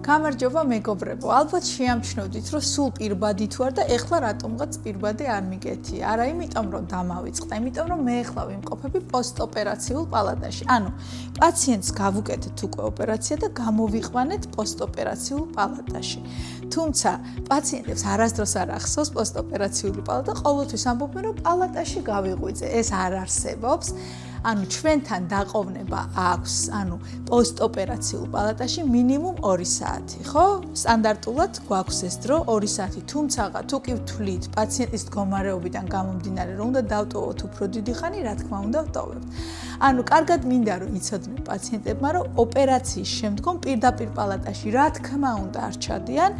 გამარჯობა მეგობრებო, ალბათ შეამჩნევდით, რომ სულ პირბადი თუ არ და ეხლა რატომღაც პირბადი არ მიგეთი. არა იმიტომ, რომ დამავიწყდა, იმიტომ, რომ მე ეხლა ვიმყოფები პოსტოპერაციულ პალატაში. ანუ, პაციენტს გავუკეთეთ უკვე ოპერაცია და გამოვიყვანეთ პოსტოპერაციულ პალატაში. თუმცა, პაციენტებს არასდროს არ ახსოვს პოსტოპერაციული პალატა, ყოველთვის ამბობენ, რომ პალატაში გავიღვიძე. ეს არ არსებობს. ანუ ჩვენთან დაყოვნება აქვს, ანუ პოსტოპერაციულ პალატაში მინიმუმ 2 საათი, ხო? სტანდარტულად გვაქვს ეს დრო 2 საათი, თუმცა თუ კი ვთვლით პაციენტის მდგომარეობიდან გამომდინარე, რომ უნდა დავტოვოთ უფრო დიდი ხანი, რა თქმა უნდა ვტოვებთ. ანუ კარგად მინდა რომ იცოდნენ პაციენტებმა, რომ ოპერაციის შემდგომ პირდაპირ პალატაში რა თქმა უნდა არ ჩადიან,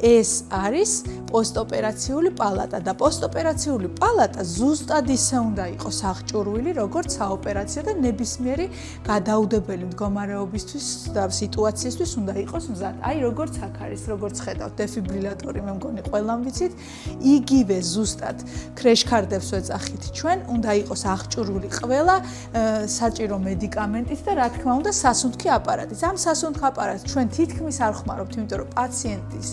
ეს არის პოსტოპერაციული პალატა და პოსტოპერაციული პალატა ზუსტად ისე უნდა იყოს აღჭურვილი, როგორც საოპერაციო და ნებისმიერი გადაუდებელი მდგომარეობისთვის და სიტუაციისთვის უნდა იყოს მზად. აი როგორც აქ არის, როგორც ხედავთ, დეფიბრილატორი მე მგონი ყველამ ვიცით, იგივე ზუსტად ქრეშქარდებს ვეძახით ჩვენ, უნდა იყოს აღჭურვილი ყველა საჭირო მედიკამენტით და რა თქმა უნდა სასუნთქი აპარატით. ამ სასუნთქ აპარატს ჩვენ თითქმის არ ხმარობთ, იმიტომ რომ პაციენტის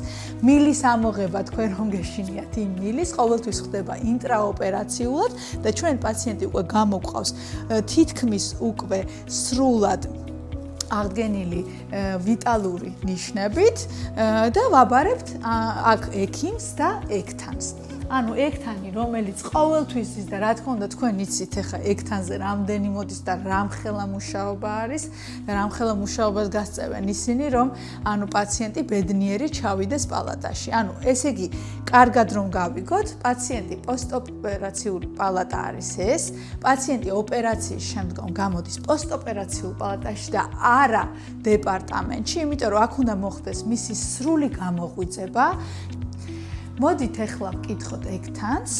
მილის ამოღება თქვენ რომ გეშინიათ იმ მილის, ყოველთვის ხდება ინტრაოპერაციულად და ჩვენ პაციენტი უკვე გამოგვყავს თითქმის უკვე სრულად აღდგენილი ვიტალური ნიშნებით და ვაბარებთ აქ ექიმს და ექთანს. ანუ ექთანი, რომელიც ყოველთვის ის და რა თქმა უნდა თქვენ იცით ახლა ექთანზე რამდენი მოდის და რამხელა მუშაობა არის და რამხელა მუშაობას გასწევენ ისინი, რომ ანუ პაციენტი ბედნიერი ჩავიდეს პალატაში. ანუ ესე იგი, კარგად რომ გავიგოთ, პაციენტი პოსტოპერაციული პალატა არის ეს, პაციენტი ოპერაციის შემდგომ გამოდის პოსტოპერაციულ პალატაში და არა დეპარტამენტში, იმიტომ რომ აქ უნდა მოხდეს მისი სრული გამოღვიძება. მოდით ახლა ვკითხოთ ექთანს,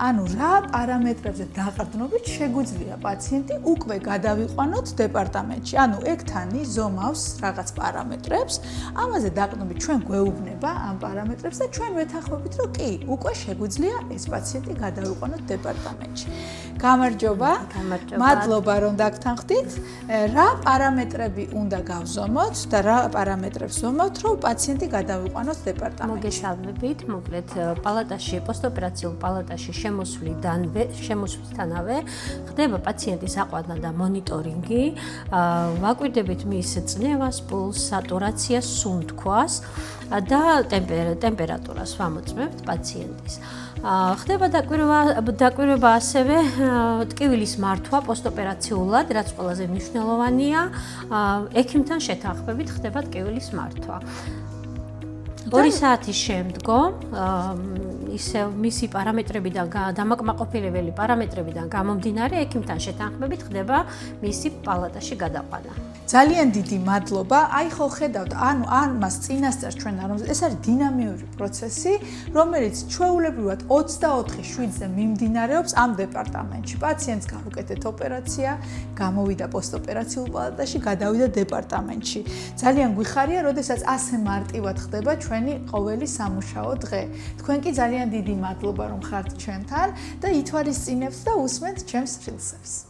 ანუ რა პარამეტრებზე დაყრდნობით შეგვიძლია პაციენტი უკვე გადავიყვანოთ დეპარტამენტში. ანუ ექთანი ზომავს რაღაც პარამეტრებს, ამაზე დაყრდნობით ჩვენ გვეუბნება ამ პარამეტრებს და ჩვენ ვეთანხმებით, რომ კი, უკვე შეგვიძლია ეს პაციენტი გადავიყვანოთ დეპარტამენტში. გამარჯობა. მადლობა რომ დაგთანხმდით. რა პარამეტრები უნდა გავზომოთ და რა პარამეტრებს ზომავთ, რომ პაციენტი გადავიყვანოთ დეპარტამენტში. მოგესალმებით, მოკლედ პალატაში, პოსტოპერაციულ პალატაში შემოსვლისთანავე ხდება პაციენტის აყვანა და მონიტორინგი, ვაკვირდებით მის წნევას, პულსს, სატურაციას, სუნთქვას და ტემპერატურას ვამოწმებთ პაციენტის. ხდება დაკვირვება ასევე ტკივილის მართვა პოსტოპერაციულად, რაც ყველაზე მნიშვნელოვანია, ექიმთან შეთანხმებით ხდება ტკივილის მართვა. 2 საათის შემდგომ ისევ მისი პარამეტრებიდან დამაკმაყოფილებელი პარამეტრებიდან გამომდინარე ექიმთან შეთანხმებით ხდება მისი პალატაში გადაყვანა. ძალიან დიდი მადლობა. აი ხო ხედავთ, ანუ ამას წინასწარ ჩვენ არ ეს არის დინამიური პროცესი, რომელიც ჩვეულებრივად 24/7-ზე მიმდინარეობს ამ დეპარტამენტში. პაციენტს გავუკეთეთ ოპერაცია, გამოვიდა პოსტოპერაციულ პალატაში, გადავიდა დეპარტამენტში. ძალიან გვიხარია, როდესაც ასე მარტივად ხდება ჩვენი ყოველი სამუშაო დღე. თქვენ კი ძალიან დიდი მადლობა რომ ხართ ჩვენთან და ითვალისწინებთ და უსმენთ ჩემს რილსებს.